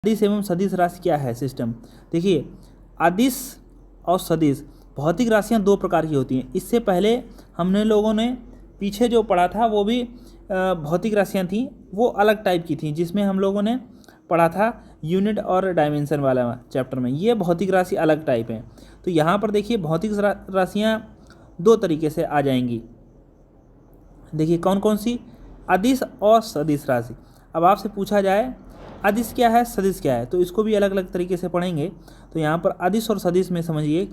अदिश एवं सदिश राशि क्या है सिस्टम। देखिए, अदिश और सदिश भौतिक राशियाँ दो प्रकार की होती हैं। इससे पहले हमने लोगों ने पीछे जो पढ़ा था वो भी भौतिक राशियाँ थीं, वो अलग टाइप की थीं, जिसमें हम लोगों ने पढ़ा था यूनिट और डायमेंशन वाला चैप्टर में। ये भौतिक राशि अलग टाइप है। तो यहाँ पर देखिए भौतिक राशियाँ दो तरीके से आ जाएंगी। देखिए कौन कौन सी, अदिश और सदिश राशि। अब आपसे पूछा जाए अदिश क्या है, सदिश क्या है, तो इसको भी अलग अलग तरीके से पढ़ेंगे। तो यहाँ पर अदिश और सदिश में समझिए।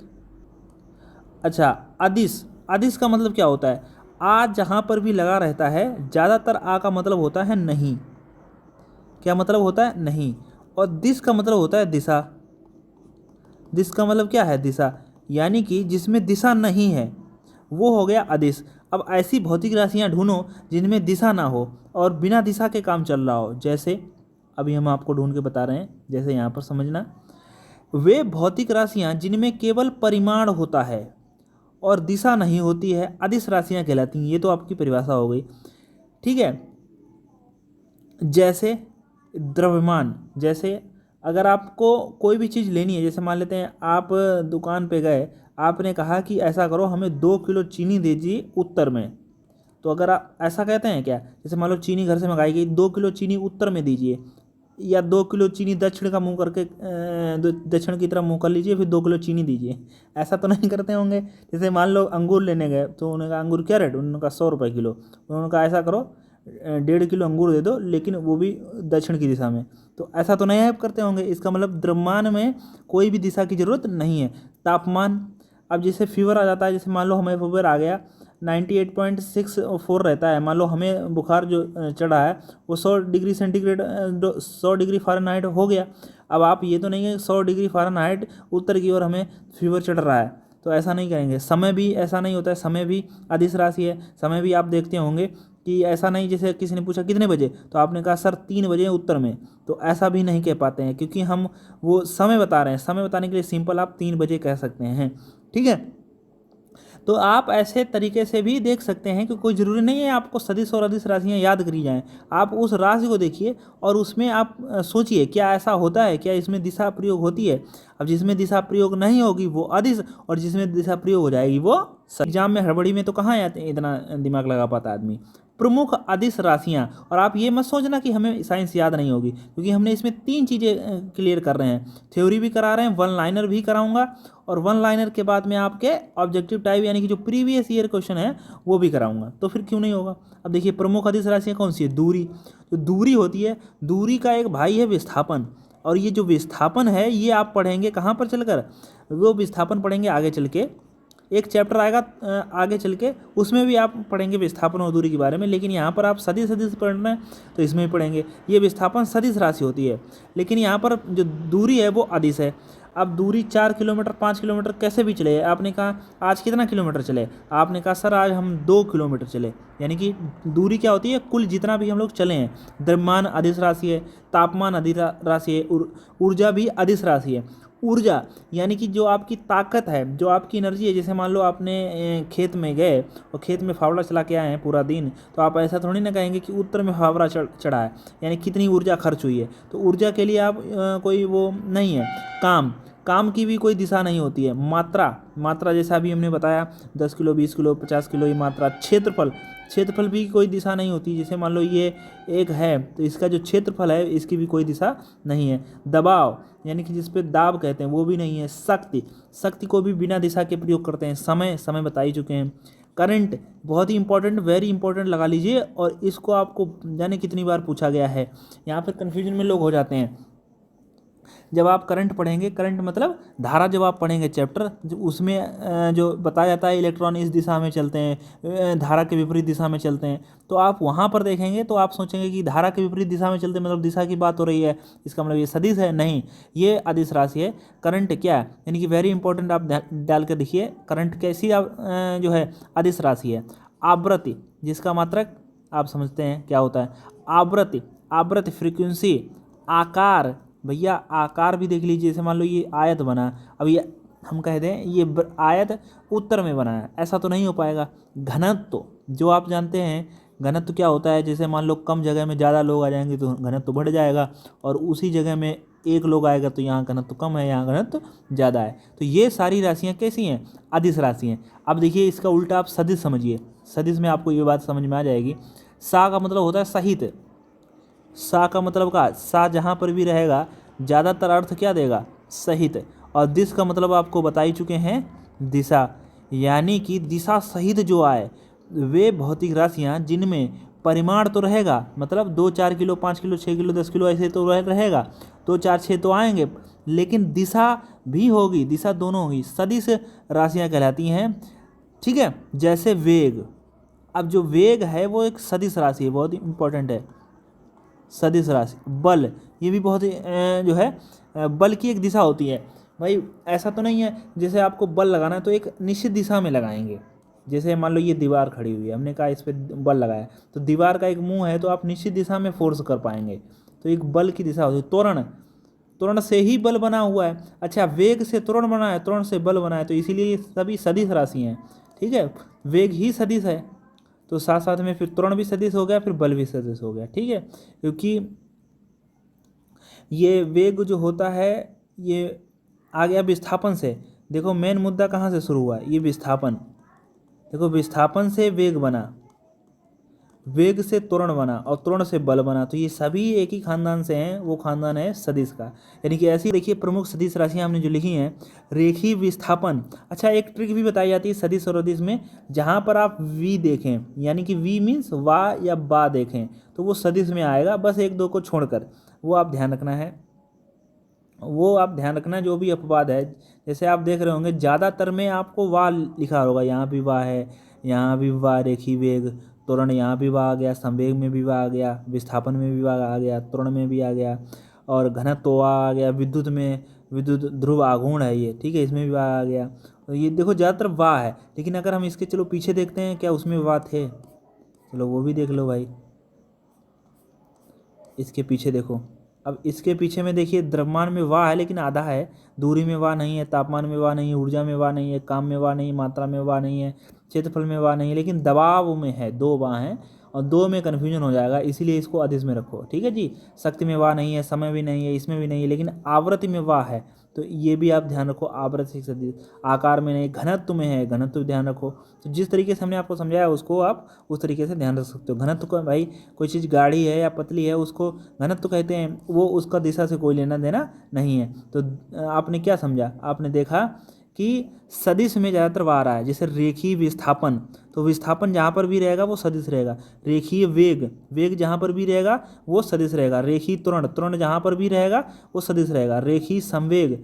अच्छा, अदिश, अदिश का मतलब क्या होता है, आ जहाँ पर भी लगा रहता है, ज़्यादातर आ का मतलब होता है नहीं। क्या मतलब होता है, नहीं। और दिश का मतलब होता है दिशा। दिश का मतलब क्या है, दिशा, यानी कि जिसमें दिशा नहीं है वो हो गया अदिश। अब ऐसी भौतिक राशियाँ ढूंढो जिनमें दिशा ना हो और बिना दिशा के काम चल रहा हो। जैसे अभी हम आपको ढूंढ के बता रहे हैं, जैसे यहाँ पर समझना, वे भौतिक राशियाँ जिनमें केवल परिमाण होता है और दिशा नहीं होती है, अदिश राशियाँ कहलाती हैं। ये तो आपकी परिभाषा हो गई, ठीक है। जैसे द्रव्यमान, जैसे अगर आपको कोई भी चीज़ लेनी है, जैसे मान लेते हैं आप दुकान पे गए, आपने कहा कि ऐसा करो हमें 2 किलो चीनी दीजिए उत्तर में। तो अगर आप ऐसा कहते हैं क्या, जैसे मान लो चीनी घर से मंगाई गई, 2 किलो चीनी उत्तर में दीजिए, या 2 किलो चीनी दक्षिण का मुंह करके दक्षिण की तरफ मुंह कर लीजिए, फिर 2 किलो चीनी दीजिए, ऐसा तो नहीं करते होंगे। जैसे मान लो अंगूर लेने गए, तो उन्होंने कहा अंगूर क्या रेट, उन्होंने कहा 100 रुपये किलो। उन्होंने कहा ऐसा करो 1.5 किलो अंगूर दे दो, लेकिन वो भी दक्षिण की दिशा में। तो ऐसा तो नहीं आप करते होंगे। इसका मतलब द्रव्यमान में कोई भी दिशा की जरूरत नहीं है। तापमान, अब जैसे फीवर आ जाता है, जैसे मान लो हमें फीवर आ गया 98.64 रहता है, मान लो हमें बुखार जो चढ़ा है वो 100 डिग्री सेंटीग्रेड 100 डिग्री फ़ारेनहाइट हो गया। अब आप ये तो नहीं है 100 डिग्री फ़ारेनहाइट उत्तर की ओर हमें फीवर चढ़ रहा है, तो ऐसा नहीं करेंगे। समय भी ऐसा नहीं होता है, समय भी अदिश राशि है। समय भी आप देखते होंगे कि ऐसा नहीं, जैसे किसी ने पूछा कितने बजे, तो आपने कहा सर 3 बजे उत्तर में, तो ऐसा भी नहीं कह पाते हैं, क्योंकि हम वो समय बता रहे हैं। समय बताने के लिए सिंपल आप 3 बजे कह सकते हैं, ठीक है। तो आप ऐसे तरीके से भी देख सकते हैं कि कोई ज़रूरी नहीं है आपको सदिश और अदिश राशियाँ याद करी जाएं। आप उस राशि को देखिए और उसमें आप सोचिए क्या ऐसा होता है, क्या इसमें दिशा प्रयोग होती है। अब जिसमें दिशा प्रयोग नहीं होगी वो अदिश, और जिसमें दिशा प्रयोग हो जाएगी वो एग्जाम में हड़बड़ी में तो कहाँ इतना दिमाग लगा पाता आदमी। प्रमुख अदिश राशियाँ, और आप ये मत सोचना कि हमें साइंस याद नहीं होगी, क्योंकि हमने इसमें 3 चीज़ें क्लियर कर रहे हैं। थ्योरी भी करा रहे हैं, वन लाइनर भी कराऊंगा, और वन लाइनर के बाद में आपके ऑब्जेक्टिव टाइप यानी कि जो प्रीवियस ईयर क्वेश्चन है वो भी कराऊंगा। तो फिर क्यों नहीं होगा। अब देखिए प्रमुख अदिश राशियाँ कौन सी है, दूरी। तो दूरी होती है, दूरी का एक भाई है विस्थापन, और ये जो विस्थापन है ये आप पढ़ेंगे कहाँ पर चलकर, वो विस्थापन पढ़ेंगे आगे चल के, एक चैप्टर आएगा आगे चल के, उसमें भी आप पढ़ेंगे विस्थापन और दूरी के बारे में। लेकिन यहाँ पर आप सदिश सदिश पढ़ रहे हैं तो इसमें भी पढ़ेंगे। ये विस्थापन सदिश राशि होती है, लेकिन यहाँ पर जो दूरी है वो अदिश है। अब दूरी 4 किलोमीटर 5 किलोमीटर कैसे भी चले, आपने कहा आज कितना किलोमीटर चले, आपने कहा सर आज हम 2 किलोमीटर चले, यानी कि दूरी क्या होती है, कुल जितना भी हम लोग चले हैं। द्रव्यमान अदिश राशि है, तापमान अदिश राशि है, ऊर्जा भी अदिश राशि है। ऊर्जा यानी कि जो आपकी ताकत है, जो आपकी एनर्जी है। जैसे मान लो आपने खेत में गए और खेत में फावड़ा चला के आए हैं पूरा दिन, तो आप ऐसा थोड़ी ना कहेंगे कि उत्तर में फावड़ा चढ़ा है, यानी कितनी ऊर्जा खर्च हुई है। तो ऊर्जा के लिए आप कोई वो नहीं है। काम, काम की भी कोई दिशा नहीं होती है। मात्रा, मात्रा जैसा अभी हमने बताया 10 किलो 20 किलो 50 किलो ये मात्रा। क्षेत्रफल, क्षेत्रफल भी कोई दिशा नहीं होती। जैसे मान लो ये एक है तो इसका जो क्षेत्रफल है इसकी भी कोई दिशा नहीं है। दबाव यानी कि जिस पे दाब कहते हैं वो भी नहीं है। शक्ति, शक्ति को भी बिना दिशा के प्रयोग करते हैं। समय, समय बता ही चुके हैं। करंट बहुत ही इंपॉर्टेंट, वेरी इंपॉर्टेंट लगा लीजिए, और इसको आपको जाने कितनी बार पूछा गया है। यहाँ पर कन्फ्यूजन में लोग हो जाते हैं। जब आप करंट पढ़ेंगे, करंट मतलब धारा, जब आप पढ़ेंगे चैप्टर उसमें जो बताया जाता है इलेक्ट्रॉन इस दिशा में चलते हैं, धारा के विपरीत दिशा में चलते हैं, तो आप वहाँ पर देखेंगे तो आप सोचेंगे कि धारा के विपरीत दिशा में चलते मतलब दिशा की बात हो रही है, इसका मतलब ये सदिश है। नहीं, ये अदिश राशि है। करंट क्या है, यानी कि वेरी इंपॉर्टेंट आप डाल कर देखिए, करंट कैसी जो है अदिश राशि है। आवृत्ति, जिसका मात्रक आप समझते हैं क्या होता है। आवृत्ति, आवृत्ति फ्रीक्वेंसी। आकार, भैया आकार भी देख लीजिए। जैसे मान लो ये आयत बना, अब ये हम कह दें ये आयत उत्तर में बना है, ऐसा तो नहीं हो पाएगा। घनत्व, जो आप जानते हैं घनत्व क्या होता है, जैसे मान लो कम जगह में ज़्यादा लोग आ जाएंगे तो घनत्व बढ़ जाएगा, और उसी जगह में एक लोग आएगा तो यहाँ घनत्व कम है, यहाँ घनत्व ज़्यादा है। तो ये सारी राशियाँ कैसी हैं? अदिश राशि हैं। अब देखिए इसका उल्टा आप सदिश समझिए। सदिश में आपको ये बात समझ में आ जाएगी। सा का मतलब होता है सहित। सा का मतलब का सा जहाँ पर भी रहेगा ज़्यादातर अर्थ क्या देगा? सहित। और दिश का मतलब आपको बता ही चुके हैं, दिशा। यानी कि दिशा सहित जो आए वे भौतिक राशियाँ जिनमें परिमाण तो रहेगा, मतलब 2 4 किलो 5 किलो 6 किलो 10 किलो ऐसे तो रहेगा, 2 4 6 तो आएंगे, लेकिन दिशा भी होगी, दिशा दोनों होगी, सदिश राशियाँ कहलाती हैं। ठीक है, जैसे वेग। अब जो वेग है वो एक सदिश राशि है, बहुत ही इंपॉर्टेंट है। सदिश राशि। बल, ये भी बहुत ही जो है बल की एक दिशा होती है। भाई ऐसा तो नहीं है जैसे आपको बल लगाना है तो एक निश्चित दिशा में लगाएंगे। जैसे मान लो ये दीवार खड़ी हुई है, हमने कहा इस पर बल लगाया, तो दीवार का एक मुंह है तो आप निश्चित दिशा में फोर्स कर पाएंगे। तो एक बल की दिशा होती है। त्वरण, त्वरण से ही बल बना हुआ है। अच्छा, वेग से त्वरण बना है, त्वरण से बल बना है, तो इसीलिए ये सभी सदिश राशि हैं। ठीक है, वेग ही सदिश है, तो साथ साथ में फिर त्वरण भी सदिश हो गया, फिर बल भी सदिश हो गया। ठीक है, क्योंकि ये वेग जो होता है ये आ गया विस्थापन से। देखो मेन मुद्दा कहाँ से शुरू हुआ? ये विस्थापन। देखो विस्थापन से वेग बना, वेग से त्वरण बना, और त्वरण से बल बना, तो ये सभी एक ही खानदान से हैं, वो खानदान है सदिश का। यानी कि ऐसी देखिए प्रमुख सदिश राशियाँ हमने जो लिखी हैं, रेखीय विस्थापन। अच्छा, एक ट्रिक भी बताई जाती है सदिश और अदिश में, जहाँ पर आप वी देखें, यानी कि वी मीन्स वा या बा देखें, तो वो सदिश में आएगा, बस एक दो को छोड़कर, वो आप ध्यान रखना है। वो आप ध्यान रखना, जो भी अपवाद है, जैसे आप देख रहे होंगे ज़्यादातर में आपको वाह लिखा होगा, यहाँ भी वाह है, यहाँ भी वाह, रेखी वेग, त्वरण यहाँ भी वाह आ गया, संवेग में भी वाह आ गया, विस्थापन में भी वाह आ गया, त्वरण में भी आ गया, और घनत्व वाह आ गया, विद्युत में, विद्युत ध्रुव आघूर्ण है ये, ठीक है, इसमें भी वाह आ गया। तो ये देखो ज़्यादातर वाह है, लेकिन अगर हम इसके चलो पीछे देखते हैं क्या उसमें वाह थे, चलो वो भी देख लो भाई। इसके पीछे देखो, अब इसके पीछे में देखिए द्रव्यमान में वाह है लेकिन आधा है, दूरी में वाह नहीं है, तापमान में वाह नहीं है, ऊर्जा में वाह नहीं है, काम में वाह नहीं है, मात्रा में वाह नहीं है, क्षेत्रफल में वाह नहीं है, लेकिन दबाव में है, 2 वाह हैं, और 2 में कन्फ्यूजन हो जाएगा, इसीलिए इसको अदिश में रखो। ठीक है जी, शक्ति में वाह नहीं है, समय भी नहीं है, इसमें भी नहीं है, लेकिन आवृत्ति में वाह है, तो ये भी आप ध्यान रखो, आवृत्ति सदिश। आकार में नहीं, घनत्व में है, घनत्व ध्यान रखो। तो जिस तरीके से हमने आपको समझाया उसको आप उस तरीके से ध्यान रख सकते हो। घनत्व का भाई कोई चीज़ गाढ़ी है या पतली है उसको घनत्व कहते हैं, वो उसका दिशा से कोई लेना देना नहीं है। तो आपने क्या समझा? आपने देखा कि सदिश में ज़्यादातर वाह आ रहा है, जैसे रेखीय विस्थापन, तो विस्थापन जहाँ पर भी रहेगा वो सदिश रहेगा। रेखीय वेग, वेग जहाँ पर भी रहेगा वो सदिश रहेगा। रेखीय त्वरण, त्वरण जहाँ पर भी रहेगा वो सदिश रहेगा। रेखीय संवेग,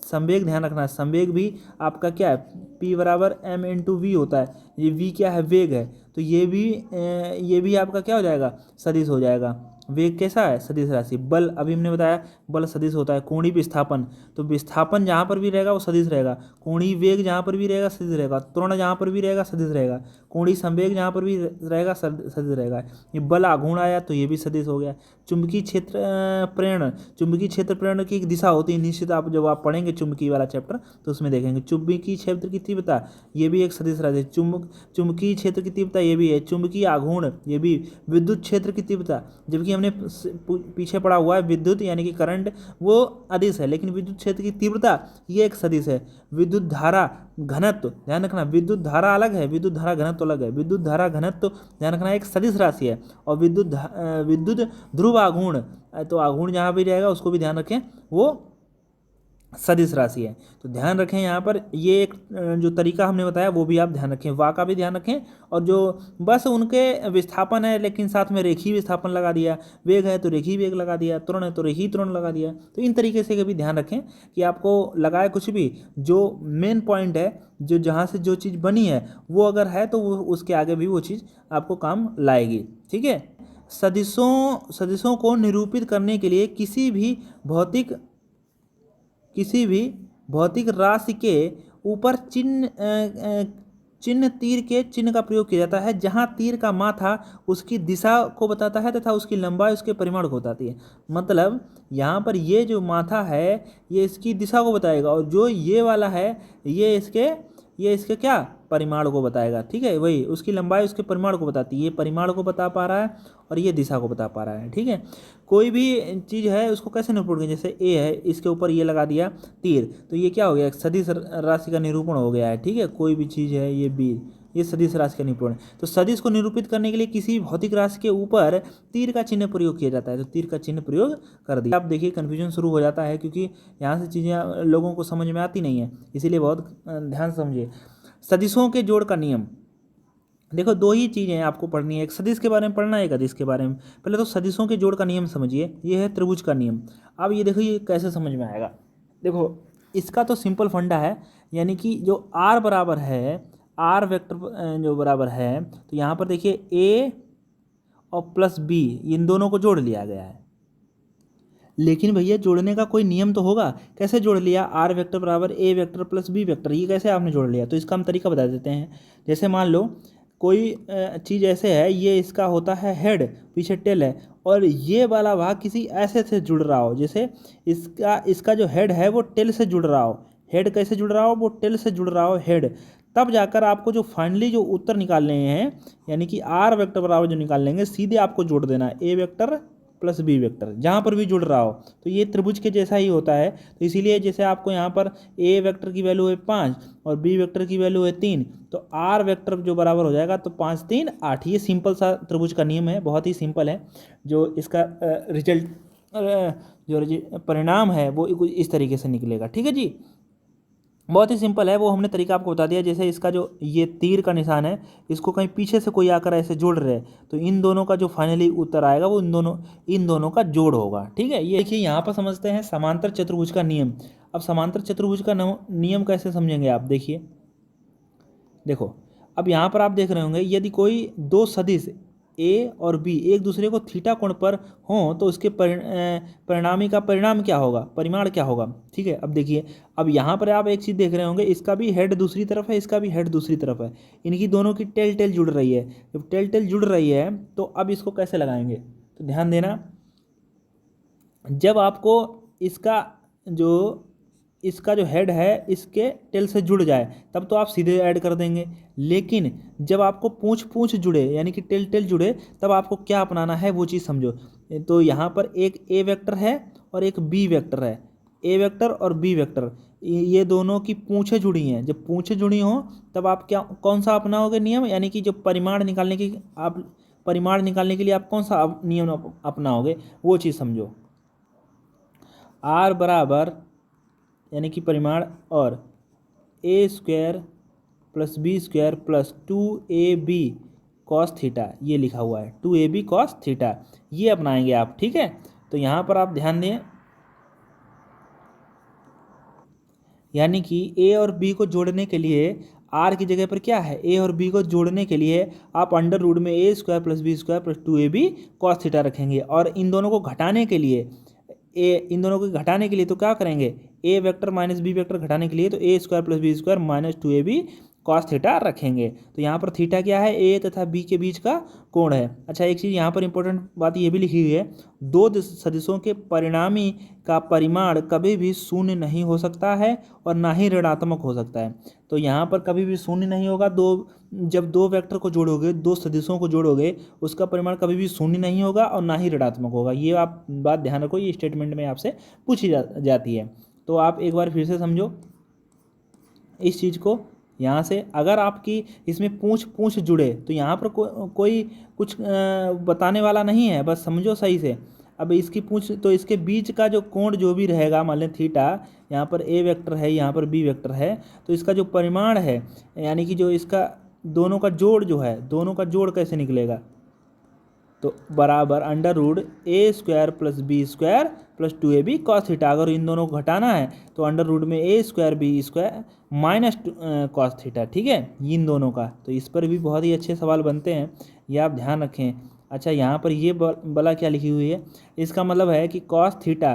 संवेग ध्यान रखना है, संवेग भी आपका क्या है, P बराबर m इंटू वी होता है, ये v क्या है, वेग है, तो ये भी आपका क्या हो जाएगा, सदिश हो जाएगा। वेग कैसा है, सदिश राशि। बल, अभी हमने बताया बल सदिश होता है। कोणीय विस्थापन, तो विस्थापन जहाँ पर भी रहेगा वो सदिश रहेगा। कोणीय वेग जहाँ पर भी रहेगा सदिश रहेगा। त्वरण जहाँ पर भी रहेगा सदिश रहेगा। कोणीय संवेग जहाँ पर भी रहेगा सदिश रहेगा। ये बल आघूर्ण आया तो ये भी सदिश हो गया। चुंबकीय क्षेत्र प्रेरण, चुंबकीय क्षेत्र प्रेरण की एक दिशा होती है निश्चित, आप जब आप पढ़ेंगे चुंबकीय वाला चैप्टर तो उसमें देखेंगे। चुंबकीय क्षेत्र की तीव्रता, ये भी एक सदिश राशि। चुंबकीय क्षेत्र की तीव्रता ये भी है। चुंबकीय आघूर्ण ये भी। विद्युत क्षेत्र की तीव्रता, जबकि हमने पीछे पढ़ा हुआ है विद्युत यानी कि करंट वो अदिश है, लेकिन विद्युत क्षेत्र की तीव्रता ये एक सदिश है। विद्युत धारा घनत्व, ध्यान रखना, विद्युत धारा अलग है, विद्युत धारा घनत्व अलग है। विद्युत धारा घनत्व ध्यान रखना एक सदिश राशि है। और विद्युत ध्रुव आघूर्ण, तो आघूर्ण जहाँ भी रहेगा उसको भी ध्यान रखें, वो सदिश राशि है। तो ध्यान रखें यहाँ पर, ये एक जो तरीका हमने बताया वो भी आप ध्यान रखें, वाह का भी ध्यान रखें, और जो बस उनके विस्थापन है लेकिन साथ में रेखीय विस्थापन लगा दिया, वेग है तो रेखीय वेग लगा दिया, त्वरण है तो रेखीय त्वरण लगा दिया। तो इन तरीके से कभी ध्यान रखें कि आपको लगाए कुछ भी, जो मेन पॉइंट है, जो जहाँ से जो चीज़ बनी है वो अगर है तो वो उसके आगे भी वो चीज़ आपको काम लाएगी। ठीक है, सदिशों को निरूपित करने के लिए किसी भी भौतिक राशि के ऊपर चिन्ह तीर के चिन्ह का प्रयोग किया जाता है, जहां तीर का माथा उसकी दिशा को बताता है तथा उसकी लंबाई उसके परिमाण को बताती है। मतलब यहाँ पर ये जो माथा है ये इसकी दिशा को बताएगा, और जो ये वाला है ये इसके ये इसके क्या परिमाण को बताएगा, ठीक है, वही उसकी लंबाई उसके परिमाण को बताती है, ये परिमाण को बता पा रहा है और ये दिशा को बता पा रहा है, ठीक है। कोई भी चीज़ है उसको कैसे निरूपण करें, जैसे ए है, इसके ऊपर ये लगा दिया तीर, तो ये क्या हो गया, सदिश राशि का निरूपण हो गया है, ठीक है। कोई भी चीज़ है ये बी, ये सदिश राशि का निरूपण है। तो सदिश को निरूपित करने के लिए किसी भौतिक राशि के ऊपर तीर का चिन्ह प्रयोग किया जाता है, तो तीर का चिन्ह प्रयोग कर दिया। आप देखिए कन्फ्यूजन शुरू हो जाता है, क्योंकि यहाँ से चीज़ें लोगों को समझ में आती नहीं है, इसीलिए बहुत ध्यान से समझिए। सदिशों के जोड़ का नियम, देखो दो ही चीज़ें आपको पढ़नी है, एक सदिश के बारे में पढ़ना है, एक अदिश के बारे में। पहले तो सदिशों के जोड़ का नियम समझिए, ये है त्रिभुज का नियम। अब ये देखो ये कैसे समझ में आएगा, देखो इसका तो सिंपल फंडा है, यानी कि जो आर बराबर है, आर वेक्टर जो बराबर है, तो यहाँ पर देखिए ए और प्लस बी इन दोनों को जोड़ लिया गया है। लेकिन भैया जोड़ने का कोई नियम तो होगा, कैसे जोड़ लिया, आर वेक्टर बराबर ए वेक्टर प्लस बी वेक्टर, ये कैसे आपने जोड़ लिया, तो इसका हम तरीका बता देते हैं। जैसे मान लो कोई चीज़ ऐसे है, ये इसका होता है हेड, पीछे टेल है, और ये वाला भाग किसी ऐसे से जुड़ रहा हो, जैसे इसका जो हेड है वो टेल से जुड़ रहा हो, हेड कैसे जुड़ रहा हो, वो टेल से जुड़ रहा हो हेड, तब जाकर आपको जो फाइनली जो उत्तर निकालने हैं, यानी कि आर वेक्टर बराबर जो निकाल लेंगे, सीधे आपको जोड़ देना है ए वेक्टर प्लस बी वेक्टर, जहाँ पर भी जुड़ रहा हो, तो ये त्रिभुज के जैसा ही होता है। तो इसीलिए जैसे आपको यहाँ पर ए वेक्टर की वैल्यू है 5 और बी वेक्टर की वैल्यू है 3, तो आर वेक्टर जो बराबर हो जाएगा, तो 5 3 8। ये सिंपल सा त्रिभुज का नियम है, बहुत ही सिंपल है। जो इसका रिजल्ट जो परिणाम है वो इस तरीके से निकलेगा, ठीक है जी, बहुत ही सिंपल है, वो हमने तरीका आपको बता दिया। जैसे इसका जो ये तीर का निशान है, इसको कहीं पीछे से कोई आकर ऐसे जोड़ रहे हैं, तो इन दोनों का जो फाइनली उत्तर आएगा वो इन दोनों का जोड़ होगा, ठीक है। ये देखिए यहाँ पर समझते हैं समांतर चतुर्भुज का नियम। अब समांतर चतुर्भुज का नियम कैसे समझेंगे आप, देखिए देखो, अब यहाँ पर आप देख रहे होंगे, यदि कोई दो सदिश ए और बी एक दूसरे को थीटा कोण पर हों, तो उसके परिणामी का परिणाम क्या होगा, परिमाण क्या होगा, ठीक है। अब देखिए, अब यहाँ पर आप एक चीज़ देख रहे होंगे, इसका भी हेड दूसरी तरफ है, इसका भी हेड दूसरी तरफ है, इनकी दोनों की टेल टेल जुड़ रही है। जब टेल टेल जुड़ रही है तो अब इसको कैसे लगाएंगे, तो ध्यान देना, जब आपको इसका जो हेड है इसके टेल से जुड़ जाए, तब तो आप सीधे ऐड कर देंगे। लेकिन जब आपको पूंछ जुड़े, यानी कि टेल टेल जुड़े, तब आपको क्या अपनाना है वो चीज़ समझो। तो यहाँ पर एक ए वेक्टर है और एक बी वेक्टर है, ए वेक्टर और बी वेक्टर, ये दोनों की पूंछें जुड़ी हैं। जब पूंछें जुड़ी हों तब आप कौन सा अपनाओगे नियम, यानी कि जो परिमाण निकालने के लिए आप कौन सा नियम अपनाओगे, वो चीज़ समझो। आर बराबर यानी कि परिमाण और A square plus B square plus 2ab cos theta, ये लिखा हुआ है 2ab कॉस थीटा, ये अपनाएंगे आप, ठीक है। तो यहाँ पर आप ध्यान दें, यानी कि ए और बी को जोड़ने के लिए आर की जगह पर क्या है, ए और बी को जोड़ने के लिए आप अंडर रूट में A square plus B square plus 2ab cos theta रखेंगे, और इन दोनों को घटाने के लिए तो क्या करेंगे, A vector minus B vector घटाने के लिए तो A square plus B square minus 2ab cos theta रखेंगे। तो यहाँ पर थीटा क्या है, ए तथा बी के बीच का कोण है। अच्छा, एक चीज़ यहाँ पर इंपॉर्टेंट बात ये भी लिखी हुई है, दो सदिशों के परिणामी का परिमाण कभी भी शून्य नहीं हो सकता है और ना ही ऋणात्मक हो सकता है। तो यहाँ पर कभी भी शून्य नहीं होगा, जब दो वेक्टर को जोड़ोगे, दो सदिशों को जोड़ोगे, उसका परिमाण कभी भी शून्य नहीं होगा और ना ही ऋणात्मक होगा। ये आप बात ध्यान रखो, ये स्टेटमेंट में आपसे पूछी जाती है। तो आप एक बार फिर से समझो इस चीज़ को। यहाँ से अगर आपकी इसमें पूंछ जुड़े, तो यहाँ पर कोई कुछ बताने वाला नहीं है, बस समझो सही से। अब इसकी पूंछ, तो इसके बीच का जो कोण जो भी रहेगा, मान लें थीटा, यहाँ पर ए वेक्टर है, यहाँ पर बी वेक्टर है, तो इसका जो परिमाण है, यानी कि जो इसका दोनों का जोड़ जो है, दोनों का जोड़ कैसे निकलेगा, तो बराबर under root A square plus B square plus 2ab cos theta. अगर इन दोनों को घटाना है तो अंडर रूट में A square B square minus cos theta, ठीक है, इन दोनों का। तो इस पर भी बहुत ही अच्छे सवाल बनते हैं, ये आप ध्यान रखें। अच्छा, यहाँ पर ये बला क्या लिखी हुई है, इसका मतलब है कि कॉस थीटा,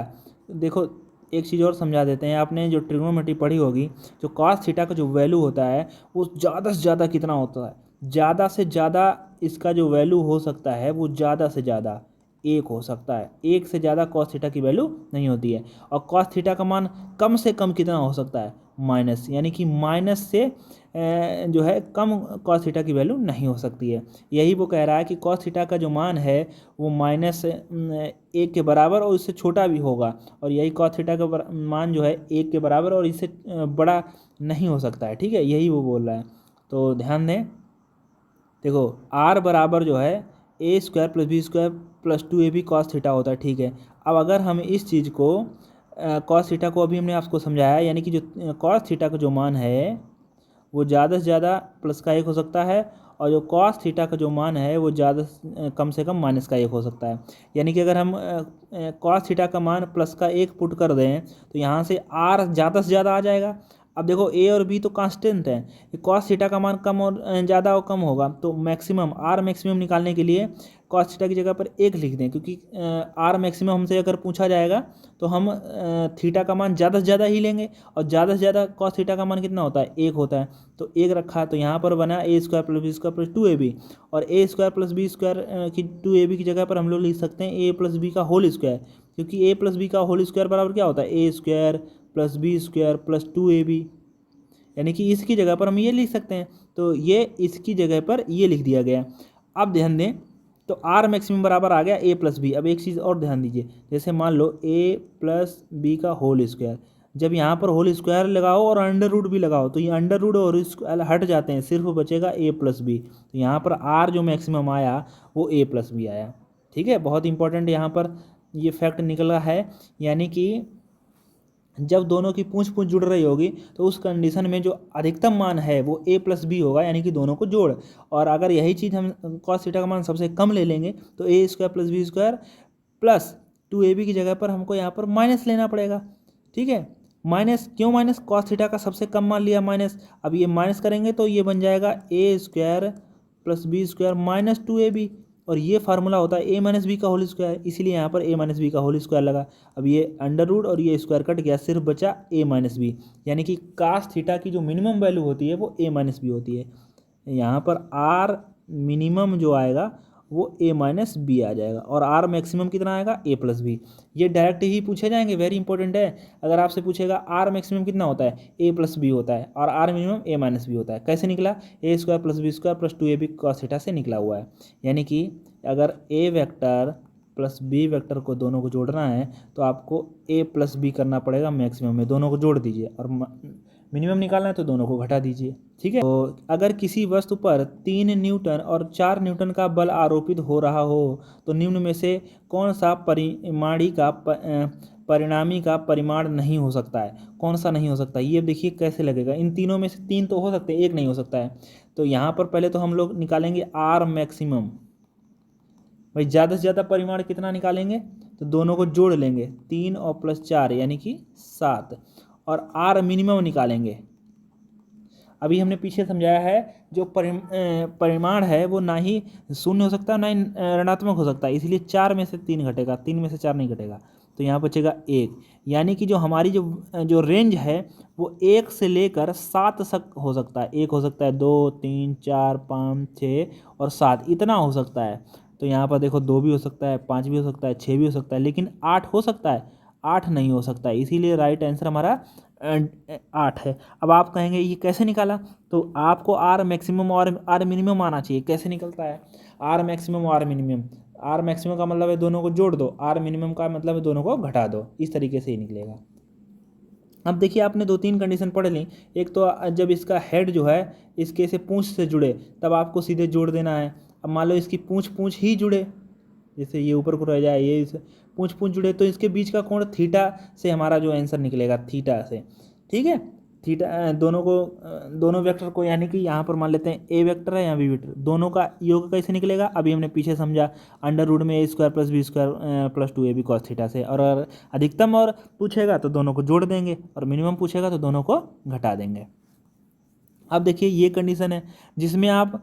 देखो एक चीज़ और समझा देते हैं, आपने जो ट्रिग्नोमेट्री पढ़ी होगी, जो कॉस थीटा का जो वैल्यू होता है वो ज़्यादा से ज़्यादा कितना होता है, ज़्यादा से ज़्यादा इसका जो वैल्यू हो सकता है वो ज़्यादा से ज़्यादा 1 हो सकता है, 1 से ज़्यादा कॉस थीटा की वैल्यू नहीं होती है। और कॉस थीटा का मान कम से कम कितना हो सकता है, माइनस, यानी कि माइनस से जो है कम कॉस थीटा की वैल्यू नहीं हो सकती है। यही वो कह रहा है कि कॉस थीटा का जो मान है वो -1 के बराबर और इससे छोटा भी होगा, और यही कॉस थीटा का मान जो है 1 के बराबर और इससे बड़ा नहीं हो सकता है। ठीक है, यही वो बोल रहा है। तो ध्यान दें, देखो r बराबर जो है a² + b² + 2ab cos theta होता है। ठीक है, अब अगर हम इस चीज़ को कॉस थीटा को अभी हमने आपको समझाया, यानी कि जो कॉस थीटा का जो मान है वो ज़्यादा से ज़्यादा +1 हो सकता है, और जो कॉस थीटा का जो मान है वो कम से कम -1 हो सकता है। यानी कि अगर हम कॉस थीटा का मान +1 पुट कर दें तो यहाँ से r ज़्यादा से ज़्यादा आ जाएगा। अब देखो a और b तो कांस्टेंट है, कॉस थीटा का मान कम और ज़्यादा और कम होगा, तो मैक्सिमम r मैक्सिमम निकालने के लिए कॉस थीटा की जगह पर 1 लिख दें, क्योंकि r मैक्सिमम हमसे अगर पूछा जाएगा तो हम थीटा का मान ज़्यादा से ज़्यादा ही लेंगे, और ज़्यादा से ज़्यादा कॉस थीटा का मान कितना होता है, 1 होता है। तो 1 रखा, तो यहाँ पर बना a² + b² + 2ab, और a² + b² की 2ab की जगह पर हम लोग लिख सकते हैं a + b का होल स्क्वायर, क्योंकि a + b का होल स्क्वायर बराबर क्या होता है, a² + b² + 2ab, यानी कि इसकी जगह पर हम ये लिख सकते हैं। तो ये इसकी जगह पर ये लिख दिया गया। अब ध्यान दें, तो r मैक्सिमम बराबर आ गया a + b। अब एक चीज़ और ध्यान दीजिए, जैसे मान लो a + b का होल स्क्वायर, जब यहाँ पर होल स्क्वायर लगाओ और अंडर रूट भी लगाओ तो ये अंडर रूट और स्क्वायर हट जाते हैं, सिर्फ बचेगा a + b। तो यहाँ पर r जो मैक्सिमम आया वो a + b आया। ठीक है, बहुत इंपॉर्टेंट यहाँ पर ये फैक्ट निकला है, यानी कि जब दोनों की पूंछ पूंछ जुड़ रही होगी तो उस कंडीशन में जो अधिकतम मान है वो a + b होगा, यानी कि दोनों को जोड़। और अगर यही चीज़ हम कॉस थीटा का मान सबसे कम ले लेंगे तो a² + b² + 2ab की जगह पर हमको यहाँ पर माइनस लेना पड़ेगा। ठीक है, माइनस क्यों, माइनस कॉस थीटा का सबसे कम मान लिया माइनस। अब ये माइनस करेंगे तो ये बन जाएगा a² + b² - 2ab, और ये फार्मूला होता है a - b का होल स्क्वायर, इसीलिए यहाँ पर a - b का होल स्क्वायर लगा। अब ये अंडर रूट और ये स्क्वायर कट गया, सिर्फ बचा a - b, यानी कि कास थीटा की जो मिनिमम वैल्यू होती है वो a - b होती है। यहाँ पर r मिनिमम जो आएगा वो a - b आ जाएगा, और r मैक्सिमम कितना आएगा, a + b। ये डायरेक्ट ही पूछे जाएंगे, वेरी इंपॉर्टेंट है। अगर आपसे पूछेगा r मैक्सिमम कितना होता है, a + b होता है, और r मिनिमम a - b होता है। कैसे निकला, a² + b² + 2ab cos theta से निकला हुआ है। यानी कि अगर a vector plus b vector को दोनों को जोड़ना है तो आपको a + b करना पड़ेगा मैक्सिमम में, दोनों को जोड़ दीजिए, और मिनिमम निकालना है तो दोनों को घटा दीजिए। ठीक है, तो अगर किसी वस्तु पर 3 न्यूटन और 4 न्यूटन का बल आरोपित हो रहा हो तो निम्न में से कौन सा परिणामी का परिमाण नहीं हो सकता है, कौन सा नहीं हो सकता है, ये देखिए कैसे लगेगा। इन तीनों में से 3 तो हो सकते हैं, एक नहीं हो सकता है। तो यहाँ पर पहले तो हम लोग निकालेंगे r मैक्सिमम। भाई ज़्यादा से ज़्यादा परिमाण कितना निकालेंगे, तो दोनों को जोड़ लेंगे, 3 और +4 यानी कि 7, और r मिनिमम निकालेंगे। अभी हमने पीछे समझाया है जो परिमाण है वो ना ही शून्य हो सकता है ना ही ऋणात्मक हो सकता है, इसलिए 4 में से 3 घटेगा, 3 में से 4 नहीं घटेगा, तो यहाँ बचेगा 1। यानी कि जो हमारी जो रेंज है वो 1 से लेकर 7 तक हो सकता है। 1 हो सकता है, 2, 3, 4, 5, 6 और 7, इतना हो सकता है। तो यहाँ पर देखो 2 भी हो सकता है, 5 भी हो सकता है, 6 भी हो सकता है, लेकिन 8 हो सकता है, 8 नहीं हो सकता है, इसीलिए राइट आंसर हमारा 8 है। अब आप कहेंगे ये कैसे निकाला, तो आपको r मैक्सिमम और r मिनिमम आना चाहिए। कैसे निकलता है r मैक्सिमम और r मिनिमम, r मैक्सिमम का मतलब है दोनों को जोड़ दो, r मिनिमम का मतलब है दोनों को घटा दो, इस तरीके से ही निकलेगा। अब देखिए आपने 2-3 कंडीशन पढ़ ली। एक तो जब इसका हेड जो है इसके से पूंछ से जुड़े तब आपको सीधे जोड़ देना है। अब मान लो इसकी पूंछ ही जुड़े, जैसे ये ऊपर को रह जाए, ये इस पूंछ जुड़े, तो इसके बीच का कोण थीटा से हमारा जो आंसर निकलेगा, थीटा से। ठीक है, थीटा दोनों वेक्टर को, यानी कि यहाँ पर मान लेते हैं a वेक्टर है, यहाँ b वेक्टर, दोनों का योग कैसे निकलेगा, अभी हमने पीछे समझा, अंडर रूट में a² + b² + 2ab cos theta से। और अगर अधिकतम और पूछेगा तो दोनों को जोड़ देंगे, और मिनिमम पूछेगा तो दोनों को घटा देंगे। अब देखिए ये कंडीशन है जिसमें आप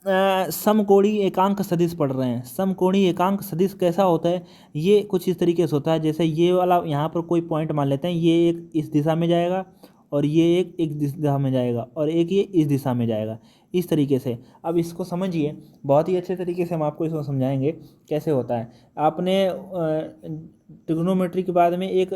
समकोणीय एकांक सदिश पढ़ रहे हैं। समकोणीय एकांक सदिश कैसा होता है, ये कुछ इस तरीके से होता है, जैसे ये वाला यहाँ पर कोई पॉइंट मान लेते हैं, ये एक इस दिशा में जाएगा और ये एक दिशा में जाएगा और एक ये इस दिशा में जाएगा, इस तरीके से। अब इसको समझिए, बहुत ही अच्छे तरीके से हम आपको इसको समझाएंगे कैसे होता है। आपने ट्रिग्नोमेट्री के बाद में एक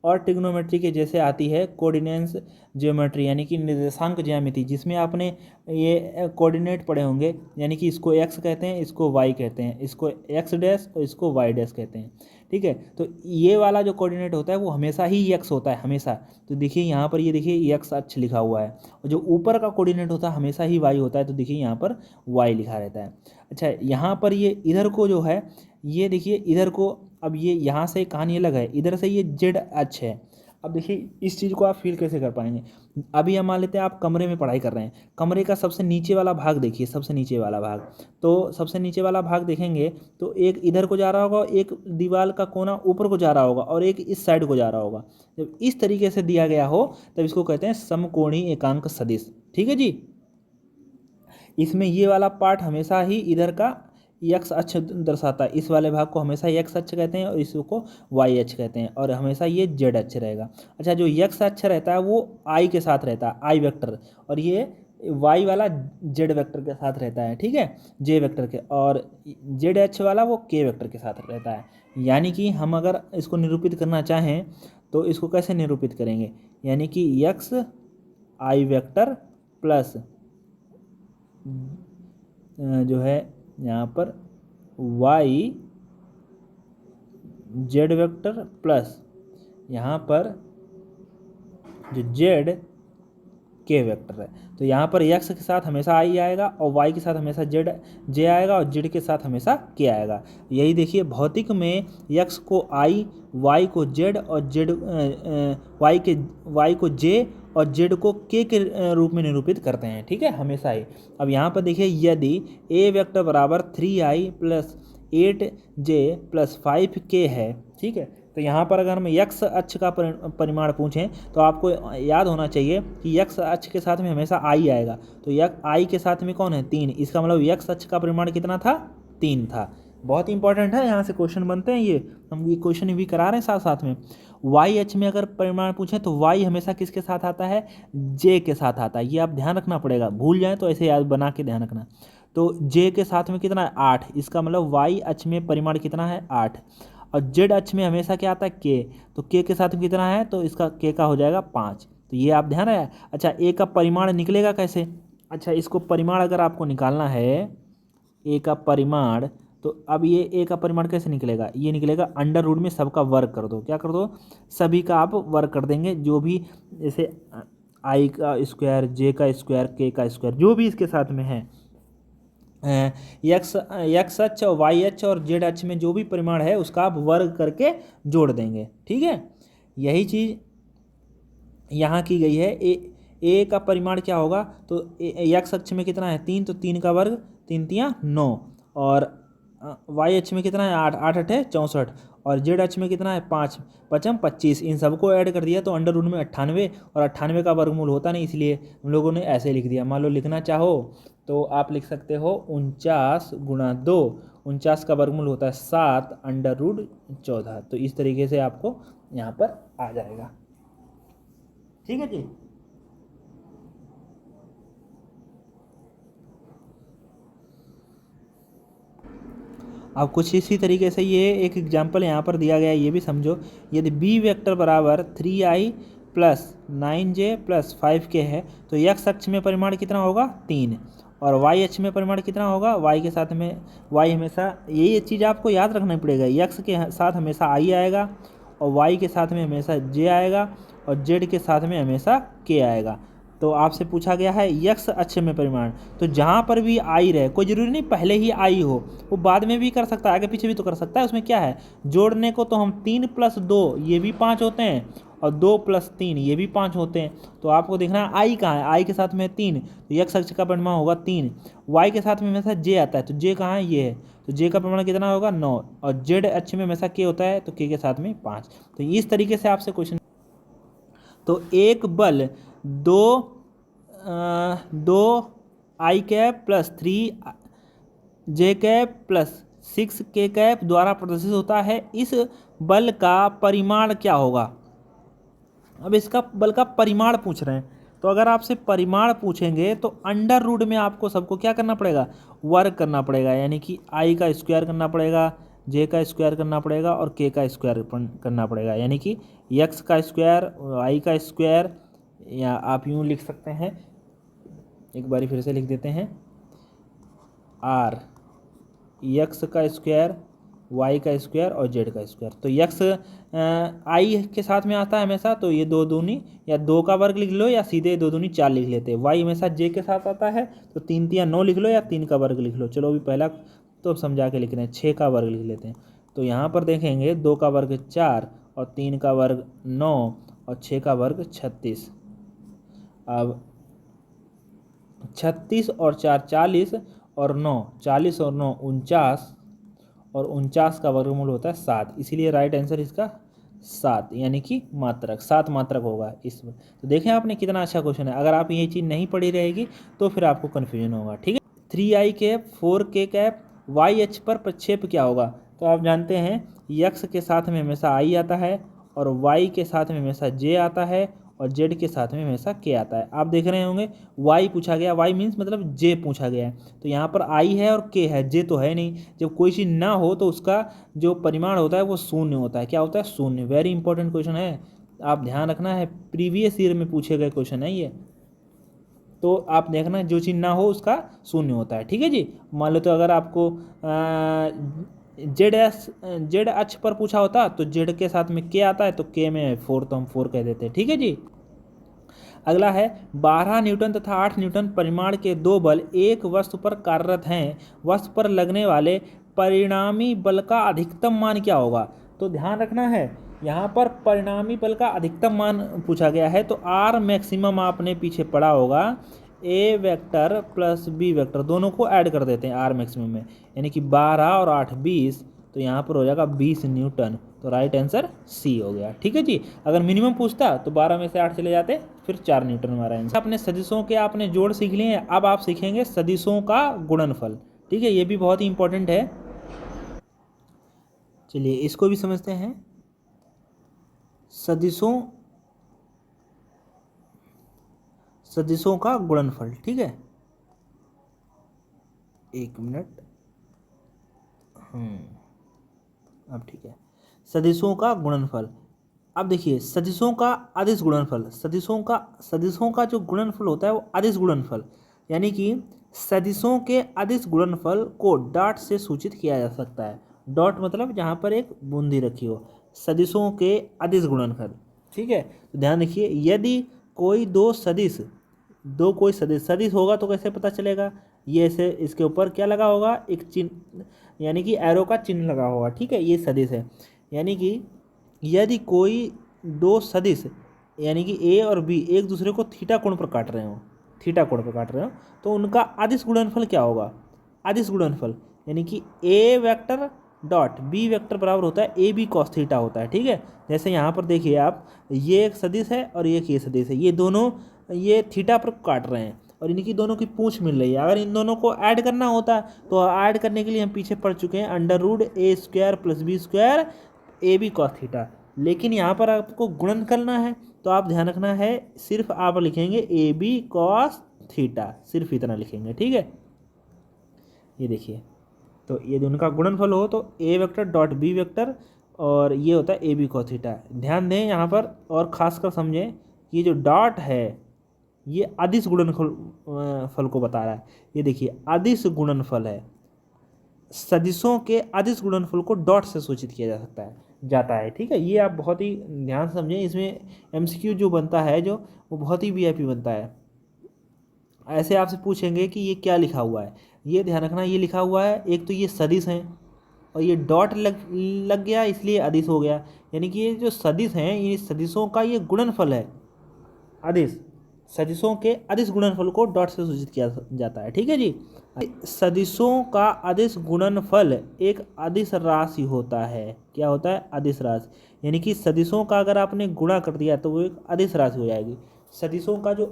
और ट्रिग्नोमेट्री के जैसे आती है कोऑर्डिनेट्स ज्योमेट्री, यानी कि निर्देशांक ज्यामिति, जिसमें आपने ये कोऑर्डिनेट पढ़े होंगे, यानी कि इसको एक्स कहते हैं, इसको वाई कहते हैं, इसको एक्स डैश और इसको वाई डैश कहते हैं। ठीक है, तो ये वाला जो कोऑर्डिनेट होता है वो हमेशा ही एक्स होता है, हमेशा। तो देखिए यहाँ पर ये देखिए एक्स अक्ष लिखा हुआ है, और जो ऊपर का कोऑर्डिनेट होता है हमेशा ही वाई होता है, तो देखिए यहाँ पर वाई लिखा रहता है। अच्छा, यहाँ पर ये इधर को जो है, ये देखिए इधर को, अब ये यहाँ से कहानी अलग है, इधर से ये जेड अक्ष है। अब देखिए इस चीज़ को आप फील कैसे कर पाएंगे। अभी हम मान लेते हैं आप कमरे में पढ़ाई कर रहे हैं, कमरे का सबसे नीचे वाला भाग देखिए, सबसे नीचे वाला भाग, तो सबसे नीचे वाला भाग देखेंगे तो एक इधर को जा रहा होगा, एक दीवार का कोना ऊपर को जा रहा होगा, और एक इस साइड को जा रहा होगा। जब इस तरीके से दिया गया हो तब इसको कहते हैं समकोणीय एकांक सदिश। ठीक है जी, इसमें ये वाला पार्ट हमेशा ही इधर का एक्स अक्ष दर्शाता है, इस वाले भाग को हमेशा एक्स अक्ष कहते हैं और इसको वाई अक्ष कहते हैं, और हमेशा ये जेड अक्ष रहेगा। अच्छा, जो एक्स अक्ष रहता है वो आई के साथ रहता है, आई वेक्टर, और ये वाई वाला जेड वेक्टर के साथ रहता है। ठीक है, जे वेक्टर के, और जेड अक्ष वाला वो के वेक्टर के साथ रहता है। यानी कि हम अगर इसको निरूपित करना चाहें तो इसको कैसे निरूपित करेंगे, यानी कि एक्स आई वेक्टर प्लस जो है यहाँ पर वाई जेड वेक्टर प्लस यहाँ पर जो जेड के वेक्टर है, तो यहाँ पर एक्स के साथ हमेशा आई आएगा और वाई के साथ हमेशा जेड जे आएगा और जेड के साथ हमेशा के आएगा। यही देखिए भौतिक में एक्स को आई, वाई को जेड और जेड वाई को जे और जेड को के रूप में निरूपित करते हैं। ठीक है, हमेशा ही। अब यहाँ पर देखिए यदि ए वेक्टर बराबर 3i plus 8j plus 5k है, ठीक है, तो यहाँ पर अगर हम एक्स अक्ष का परिमाण पूछें तो आपको याद होना चाहिए कि एक्स अक्ष के साथ में हमेशा आई आएगा, तो आई के साथ में कौन है 3, इसका मतलब एक्स अक्ष का परिमाण कितना था 3 था। बहुत इंपॉर्टेंट है, यहाँ से क्वेश्चन बनते हैं, ये हम ये क्वेश्चन भी करा रहे हैं साथ साथ में। वाई अक्ष में अगर परिमाण पूछें तो वाई हमेशा किसके साथ आता है, जे के साथ आता है, ये आप ध्यान रखना पड़ेगा, भूल जाए तो ऐसे याद बना के ध्यान रखना। तो जे के साथ में कितना है 8, इसका मतलब वाई अक्ष में परिमाण कितना है 8, और जेड अक्ष में हमेशा क्या आता है के, तो के के साथ में कितना है, तो इसका के का हो जाएगा 5, तो ये आप ध्यान है। अच्छा, ए का परिमाण निकलेगा कैसे, अच्छा इसको परिमाण अगर आपको निकालना है ए का परिमाण, तो अब ये ए का परिमाण कैसे निकलेगा, ये निकलेगा अंडर रूट में सबका वर्ग कर दो, क्या कर दो, सभी का आप वर्ग कर देंगे, जो भी जैसे आई का स्क्वायर, जे का स्क्वायर, के का स्क्वायर, जो भी इसके साथ में है, एक्स अक्ष और वाई अक्ष और जेड अक्ष में जो भी परिमाण है उसका आप वर्ग करके जोड़ देंगे। ठीक है, यही चीज़ यहाँ की गई है। ए का परिमाण क्या होगा, तो एक्स अक्ष में कितना है 3, तो 3 का वर्ग 3 तियाँ 9, और वाई अक्ष में कितना है 8, 8 8 64, और जेड अक्ष में कितना है 5 5 25, इन सबको ऐड कर दिया तो अंडर रूट में 98, और 98 का वर्गमूल होता नहीं, इसलिए हम लोगों ने ऐसे लिख दिया। मान लो लिखना चाहो तो आप लिख सकते हो 49 गुणा 2, 49 का वर्गमूल होता है 7 अंडर रूट 14, तो इस तरीके से आपको यहाँ पर आ जाएगा। ठीक है जी, अब कुछ इसी तरीके से ये एक एग्जाम्पल यहाँ पर दिया गया है, ये भी समझो। यदि बी वेक्टर बराबर 3i plus 9j plus 5k है, तो एक्स अक्ष में परिमाण कितना होगा 3, और वाई अक्ष में परिमाण कितना होगा, वाई के साथ में वाई हमेशा, यही चीज़ आपको याद रखना पड़ेगा, एक्स के साथ हमेशा आई आएगा, और वाई के साथ में हमेशा जे आएगा, और जेड के साथ में हमेशा के आएगा। तो आपसे पूछा गया है एक्स अक्ष में परिमाण, तो जहाँ पर भी आई रहे, कोई ज़रूरी नहीं पहले ही आई हो, वो बाद में भी कर सकता है, आगे पीछे भी तो कर सकता है, उसमें क्या है, जोड़ने को तो हम 3 + 2 ये भी 5 होते हैं, और 2 + 3 ये भी 5 होते हैं। तो आपको देखना है आई कहाँ है, आई के साथ में 3, तो एक्स अक्ष का परिमाण होगा 3, वाई के साथ में हमेशा जे आता है, तो जे कहाँ है, ये है, तो जे का परिमाण कितना होगा 9, और जेड अक्ष में हमेशा के होता है, तो के साथ में 5। तो इस तरीके से आपसे क्वेश्चन, तो एक बल 2 आई कैप प्लस 3 जे कैप प्लस 6 के कैप द्वारा प्रदर्शित होता है, इस बल का परिमाण क्या होगा। अब इसका बल का परिमाण पूछ रहे हैं, तो अगर आपसे परिमाण पूछेंगे तो अंडर रूट में आपको सबको क्या करना पड़ेगा, वर्ग करना पड़ेगा, यानी कि आई का स्क्वायर करना पड़ेगा, जे का स्क्वायर करना पड़ेगा, और के का स्क्वायर करना पड़ेगा, यानी कि यक्स का स्क्वायर वाई का स्क्वायर, या आप यूँ लिख सकते हैं, एक बारी फिर से लिख देते हैं, आर यक्स का स्क्वायर वाई का स्क्वायर और जेड का स्क्वायर। तो यक्स आई के साथ में आता है हमेशा, तो ये 2 दूनी या 2 का वर्ग लिख लो, या सीधे 2 दूनी 4 लिख लेते हैं। वाई हमेशा जे के साथ आता है, तो 3 तिया 9 लिख लो, या 3 का वर्ग लिख लो। चलो अभी पहला तो समझा के लिख रहे हैं, 6 का वर्ग लिख लेते हैं। तो यहाँ पर देखेंगे 2 का वर्ग 4 और 3 का वर्ग 9 और 6 का वर्ग 36। अब 36 और 4 40 और 9 40 और 9 49 और 49 का वर्गमूल होता है 7, इसीलिए राइट आंसर इसका 7 यानी कि मात्रक 7 मात्रक होगा इसमें। तो देखें आपने कितना अच्छा क्वेश्चन है। अगर आप ये चीज़ नहीं पढ़ी रहेगी तो फिर आपको कन्फ्यूजन होगा। ठीक है, 3i cap 4k cap Y अक्ष पर प्रक्षेप क्या होगा? तो आप जानते हैं यक्स के साथ में हमेशा आई आता है और वाई के साथ में हमेशा जे आता है और जेड के साथ में हमेशा के आता है। आप देख रहे होंगे वाई पूछा गया, वाई मीन्स मतलब जे पूछा गया है, तो यहाँ पर आई है और के है, जे तो है नहीं। जब कोई चीज़ ना हो तो उसका जो परिमाण होता है वो शून्य होता है। क्या होता है? शून्य। वेरी इंपॉर्टेंट क्वेश्चन है, आप ध्यान रखना है, प्रीवियस ईयर में पूछे गए क्वेश्चन है ये। तो आप देखना जो चीज़ ना हो उसका शून्य होता है। ठीक है जी। मान लो तो अगर आपको जेड अक्ष पर पूछा होता तो जेड के साथ में के आता है, तो के में 4 तो हम 4 कह देते हैं। ठीक है जी। अगला है 12 न्यूटन तथा 8 न्यूटन परिमाण के 2 बल एक वस्तु पर कार्यरत हैं, वस्तु पर लगने वाले परिणामी बल का अधिकतम मान क्या होगा? तो ध्यान रखना है यहाँ पर परिणामी बल का अधिकतम मान पूछा गया है। तो आर मैक्सिमम आपने पीछे पढ़ा होगा, ए वेक्टर प्लस बी वेक्टर दोनों को ऐड कर देते हैं आर मैक्सिमम में, यानी कि 12 और 8 20, तो यहाँ पर हो जाएगा 20 न्यूटन। तो राइट आंसर सी हो गया। ठीक है जी। अगर मिनिमम पूछता तो 12 में से 8 चले जाते, फिर 4 न्यूटन हमारा आंसर। अपने सदिशों के आपने जोड़ सीख लिए हैं, अब आप सीखेंगे सदिशों का गुणनफल। ठीक है, ये भी बहुत ही इंपॉर्टेंट है। चलिए इसको भी समझते हैं। सदिशों का गुणनफल। ठीक है, एक मिनट। अब ठीक है, सदिशों का गुणनफल। अब देखिए सदिशों का अदिश गुणनफल, सदिशों का जो गुणनफल होता है वो अदिश गुणनफल, यानी कि सदिशों के अदिश गुणनफल को डॉट से सूचित किया जा सकता है। डॉट मतलब जहाँ पर एक बूंदी रखी हो, सदिशों के अदिश गुणनफल। ठीक है, तो ध्यान रखिए, यदि कोई कोई सदिश होगा तो कैसे पता चलेगा? ये ऐसे इसके ऊपर क्या लगा होगा? एक चिन्ह, यानी कि एरो का चिन्ह लगा होगा। ठीक है, ये सदिश है। यानी कि यदि कोई 2 सदिश यानी कि ए और बी एक दूसरे को थीटा कोण पर काट रहे हो, तो उनका अदिश गुणनफल क्या होगा? अदिश गुणनफल यानी कि ए वेक्टर डॉट बी वेक्टर बराबर होता है ए बी कॉस थीटा होता है। ठीक है, जैसे यहाँ पर देखिए आप, ये एक सदिश है और ये सदिश है, ये दोनों ये थीटा पर काट रहे हैं और इनकी दोनों की पूंछ मिल रही है। अगर इन दोनों को ऐड करना होता तो ऐड करने के लिए हम पीछे पढ़ चुके हैं, √a² + b² A B cos theta. लेकिन यहाँ पर आपको गुणन करना है, तो आप ध्यान रखना है, सिर्फ आप लिखेंगे ए बी कॉस थीटा, सिर्फ इतना लिखेंगे। ठीक है, ये देखिए, तो ये दोनों का गुणनफल हो तो ए वेक्टर डॉट बी वेक्टर और ये होता है ए बी कॉस थीटा। ध्यान दें यहाँ पर और ख़ासकर समझें, ये जो डॉट है ये अदिश गुणनफल फल को बता रहा है। ये देखिए अदिश गुणनफल है, सदिशों के अदिश गुणनफल को डॉट से सूचित किया जाता है। ठीक है, ये आप बहुत ही ध्यान से समझें, इसमें एमसीक्यू जो बनता है जो वो बहुत ही वीआईपी बनता है। ऐसे आपसे पूछेंगे कि ये क्या लिखा हुआ है, ये ध्यान रखना, ये लिखा हुआ है, एक तो ये सदिश हैं और ये डॉट लग गया इसलिए अदिश हो गया, यानी कि ये जो सदिश हैं ये सदिशों का ये गुणनफल है अदिश, सदिशों के अदिश गुणनफल को डॉट से सूचित किया जाता है। ठीक है जी। सदिशों का अदिश गुणनफल एक अदिश राशि होता है। क्या होता है? अदिश राशि, यानी कि सदिशों का अगर आपने गुणा कर दिया तो वो एक अदिश राशि हो जाएगी। सदिशों का जो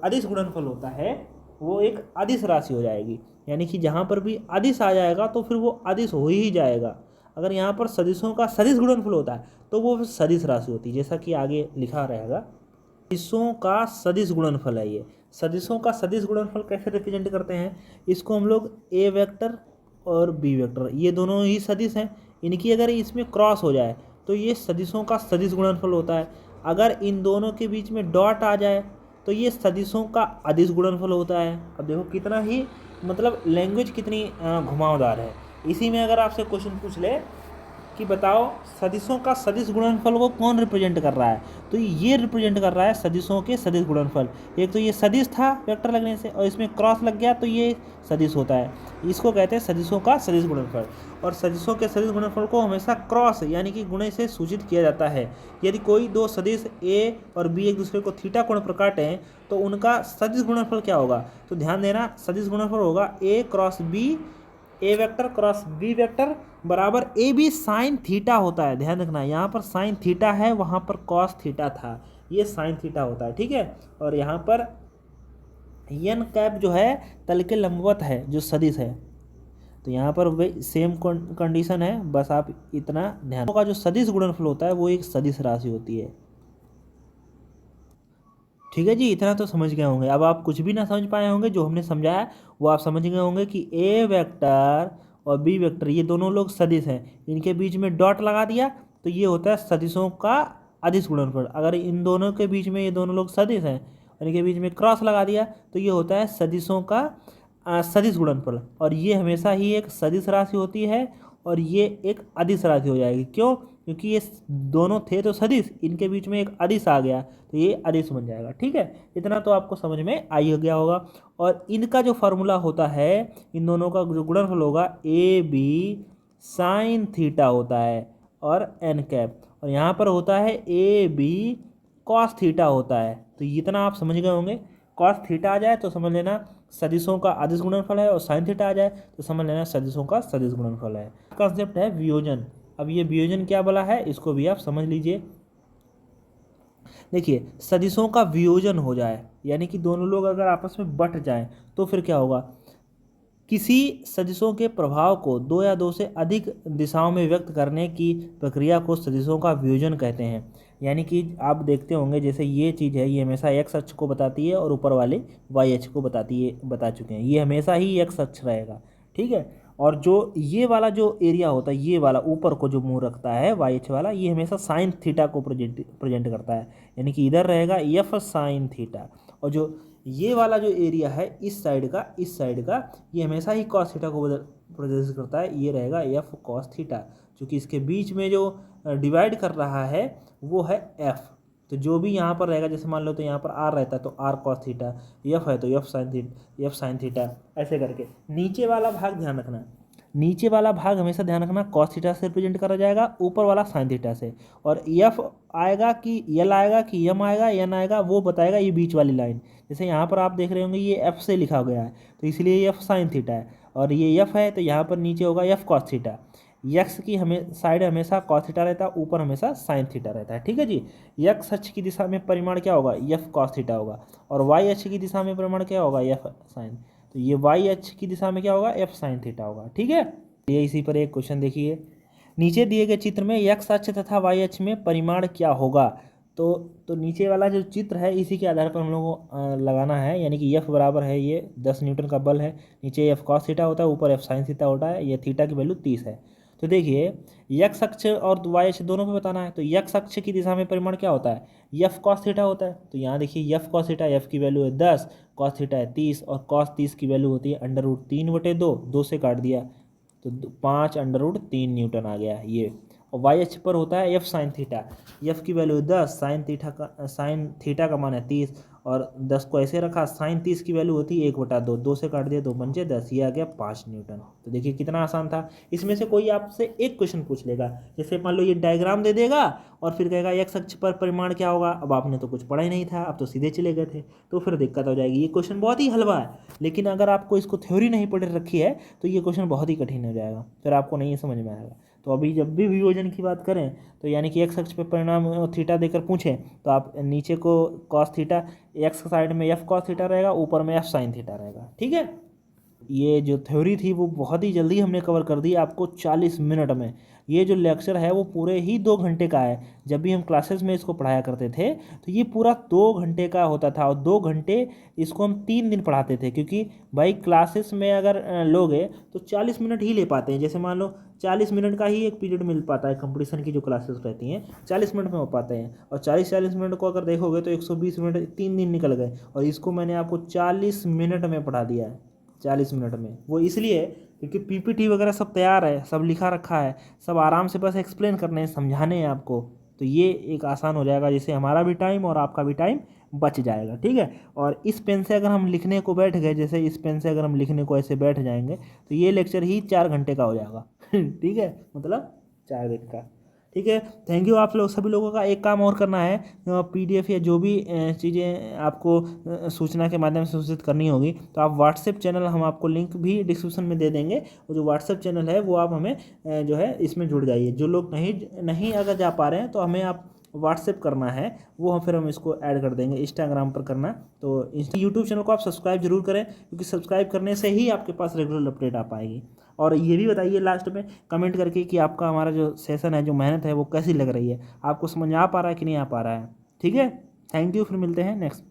अदिश गुणनफल होता है वो एक अदिश राशि हो जाएगी, यानी कि जहाँ पर भी अदिश आ जाएगा तो फिर वो अदिश हो ही जाएगा। अगर यहाँ पर सदिशों का सदिश गुणनफल होता है तो वो सदिश राशि होती है, जैसा कि आगे लिखा रहेगा। सदिशों का सदिश गुणनफल है ये। सदिशों का सदिश गुणनफल कैसे रिप्रेजेंट करते हैं? इसको हम लोग ए वेक्टर और बी वेक्टर, ये दोनों ही सदिश हैं, इनकी अगर इसमें क्रॉस हो जाए तो ये सदिशों का सदिश गुणनफल होता है। अगर इन दोनों के बीच में डॉट आ जाए तो ये सदिशों का अदिश गुणनफल होता है। अब देखो कितना ही मतलब लैंग्वेज कितनी घुमावदार है। इसी में अगर आपसे क्वेश्चन पूछ ले कि बताओ सदिशों का सदिश गुणनफल को कौन रिप्रेजेंट कर रहा है, तो ये रिप्रेजेंट कर रहा है सदिशों के सदिश गुणनफल। एक तो ये सदिश था वेक्टर लगने से और इसमें क्रॉस लग गया तो ये सदिश होता है। इसको कहते हैं सदिशों का सदिश गुणनफल। और सदिशों के सदिश गुणनफल को हमेशा क्रॉस यानी कि गुणे से सूचित किया जाता है। यदि कोई दो सदिश ए और बी एक दूसरे को थीटा कोण पर काटें तो उनका सदिश गुणनफल क्या होगा, तो ध्यान देना सदिश गुणनफल होगा ए क्रॉस बी, ए वेक्टर क्रॉस बी वेक्टर बराबर ए बी साइन थीटा होता है। ध्यान रखना यहाँ पर साइन थीटा है, वहाँ पर कॉस थीटा था, ये साइन थीटा होता है। ठीक है, और यहाँ पर एन कैप जो है तल के लंबवत है जो सदिश है, तो यहाँ पर वही सेम कंडीशन है, बस आप इतना ध्यान का जो सदिश गुणनफल होता है वो एक सदिश राशि होती है। ठीक है जी, इतना तो समझ गए होंगे। अब आप कुछ भी ना समझ पाए होंगे, जो हमने समझाया वो आप समझ गए होंगे कि ए वेक्टर और बी वेक्टर ये दोनों लोग सदिश हैं, इनके बीच में डॉट लगा दिया तो ये होता है सदिशों का अदिश गुणनफल। अगर इन दोनों के बीच में ये दोनों लोग सदिश हैं और इनके बीच में क्रॉस लगा दिया तो ये होता है सदिशों का सदिश गुणनफल। और ये हमेशा ही एक सदिश राशि होती है और ये एक अदिश राशि हो जाएगी। क्यों? क्योंकि ये दोनों थे तो सदिश, इनके बीच में एक अदिश आ गया तो ये अदिश बन जाएगा। ठीक है, इतना तो आपको समझ में आई गया होगा। और इनका जो फार्मूला होता है, इन दोनों का जो गुणनफल होगा ए बी साइन थीटा होता है और एन कैप, और यहाँ पर होता है ए बी कॉस थीटा होता है। तो इतना आप समझ गए होंगे। कॉस थीटा आ जाए तो समझ लेना सदिशों का अदिश गुणनफल है, और साइन थीटा आ जाए तो समझ लेना सदिशों का सदिश गुणनफल है। कॉन्सेप्ट है वियोजन। अब ये वियोजन क्या बोला है इसको भी आप समझ लीजिए। देखिए सदिशों का वियोजन हो जाए यानी कि दोनों लोग अगर आपस में बट जाएं तो फिर क्या होगा, किसी सदिशों के प्रभाव को दो या दो से अधिक दिशाओं में व्यक्त करने की प्रक्रिया को सदिशों का वियोजन कहते हैं। यानी कि आप देखते होंगे जैसे ये चीज़ है, ये हमेशा एक्स अक्ष को बताती है और ऊपर वाले वाई अक्ष को बताती है, बता चुके हैं, ये हमेशा ही एक्स अक्ष रहेगा। ठीक है, और जो ये वाला जो एरिया होता है, ये वाला ऊपर को जो मुंह रखता है वाई अक्ष वाला, ये हमेशा साइन थीटा को प्रेजेंट करता है। यानी कि इधर रहेगा एफ साइन थीटा, और जो ये वाला जो एरिया है इस साइड का ये हमेशा ही कॉस थीटा को प्रदर्शित करता है, ये रहेगा एफ कॉस थीटा। क्योंकि इसके बीच में जो डिवाइड कर रहा है वो है एफ, तो जो भी यहाँ पर रहेगा, जैसे मान लो तो यहाँ पर आर रहता है तो आर कॉस थीटा, एफ है तो एफ साइन थीटा, ऐसे करके। नीचे वाला भाग ध्यान रखना, नीचे वाला भाग हमेशा ध्यान रखना कॉस थीटा से रिप्रेजेंट करा जाएगा, ऊपर वाला साइन थीटा से। और एफ आएगा कि एल आएगा कि एम आएगा एन आएगा वो बताएगा ये बीच वाली लाइन। जैसे यहाँ पर आप देख रहे होंगे ये एफ से लिखा गया है तो इसलिए एफ साइन थीटा है, और ये एफ है तो यहाँ पर नीचे होगा एफ कॉस थीटा। यक्स की हमें साइड हमेशा कॉस थीटा रहता है, ऊपर हमेशा साइन थीटा रहता है। ठीक है जी, यक्स अक्ष की दिशा में परिमाण क्या होगा, एफ कॉस थीटा होगा, और वाई अक्ष की दिशा में परिमाण क्या होगा, एफ साइन, तो ये वाई अक्ष की दिशा में क्या होगा, एफ साइन थीटा होगा। ठीक है, ये इसी पर एक क्वेश्चन देखिए, नीचे दिए गए चित्र में एक्स अक्ष तथा वाई अक्ष में परिमाण क्या होगा। तो नीचे वाला जो चित्र है इसी के आधार पर हम लोगों को लगाना है। यानी कि एफ बराबर है ये 10 न्यूटन का बल है, नीचे एफ कॉस थीटा होता है, ऊपर एफ साइन थीटा होता है, ये थीटा की वैल्यू 30 है। तो देखिए एक्स अक्ष और वाई अक्ष दोनों पे बताना है, तो एक्स अक्ष की दिशा में परिमाण क्या होता है, एफ कॉस थीटा होता है। तो यहाँ देखिए एफ कॉस थीटा, एफ की वैल्यू है 10, कॉस थीटा है 30, और कॉस 30 की वैल्यू होती है √3/2, 2 से काट दिया तो 5√3 न्यूटन आ गया ये। और वाई अक्ष पर होता है एफ साइन थीटा, एफ की वैल्यू 10, साइन थीटा का मान है 30, और 10 को ऐसे रखा, साइन 30 की वैल्यू होती है 1/2, 2 से काट दिया 2 पंचे 10, ये आ गया 5 न्यूटन। तो देखिए कितना आसान था। इसमें से कोई आपसे एक क्वेश्चन पूछ लेगा, जैसे मान लो ये डायग्राम दे देगा और फिर कहेगा एक्स अक्ष पर परिमाण क्या होगा। अब आपने तो कुछ पढ़ा ही नहीं था, अब तो सीधे चले गए थे, तो फिर दिक्कत हो जाएगी। ये क्वेश्चन बहुत ही हलवा है, लेकिन अगर आपको इसको थ्योरी नहीं पढ़ रखी है तो ये क्वेश्चन बहुत ही कठिन हो जाएगा, फिर आपको नहीं समझ में आएगा। तो अभी जब भी वियोजन की बात करें तो यानी कि एक्स अक्ष पे परिणाम थीटा देकर पूछें तो आप नीचे को कॉस थीटा, एक्स साइड में एफ कॉस थीटा रहेगा, ऊपर में एफ साइन थीटा रहेगा। ठीक है, ये जो थ्योरी थी वो बहुत ही जल्दी हमने कवर कर दी आपको 40 मिनट में। ये जो लेक्चर है वो पूरे ही 2 घंटे का है। जब भी हम क्लासेस में इसको पढ़ाया करते थे तो ये पूरा 2 घंटे का होता था, और 2 घंटे इसको हम 3 दिन पढ़ाते थे, क्योंकि भाई क्लासेस में अगर लोगे तो 40 मिनट ही ले पाते हैं। जैसे मान लो 40 मिनट का ही एक पीरियड मिल पाता है, कंपटीशन की जो क्लासेस रहती हैं 40 मिनट में हो पाते हैं, और 40-40 मिनट को अगर देखोगे तो 120 मिनट 3 दिन निकल गए, और इसको मैंने आपको 40 मिनट में पढ़ा दिया है। 40 मिनट में वो इसलिए क्योंकि पीपीटी वगैरह सब तैयार है, सब लिखा रखा है, सब आराम से बस एक्सप्लेन करने हैं, समझाने हैं आपको। तो ये एक आसान हो जाएगा, जिससे हमारा भी टाइम और आपका भी टाइम बच जाएगा, ठीक है। और इस पेन से अगर हम लिखने को बैठ गए, जैसे इस पेन से अगर हम लिखने को ऐसे बैठ जाएंगे तो ये लेक्चर ही 4 घंटे का हो जाएगा ठीक है, मतलब 4 दिन का। ठीक है, थैंक यू। आप लोग सभी लोगों का एक काम और करना है, पीडीएफ या जो भी चीज़ें आपको सूचना के माध्यम से सूचित करनी होगी, तो आप व्हाट्सएप चैनल, हम आपको लिंक भी डिस्क्रिप्शन में दे देंगे। वो जो व्हाट्सएप चैनल है वो आप हमें जो है इसमें जुड़ जाइए। जो लोग नहीं नहीं अगर जा पा रहे हैं तो हमें आप व्हाट्सएप करना है, वो फिर हम इसको ऐड कर देंगे। इंस्टाग्राम पर करना, तो यूट्यूब चैनल को आप सब्सक्राइब जरूर करें, क्योंकि सब्सक्राइब करने से ही आपके पास रेगुलर अपडेट आ पाएगी। और ये भी बताइए लास्ट में कमेंट करके कि आपका हमारा जो सेशन है, जो मेहनत है, वो कैसी लग रही है, आपको समझ आ पा रहा है कि नहीं आ पा रहा है। ठीक है, थैंक यू, फिर मिलते हैं नेक्स्ट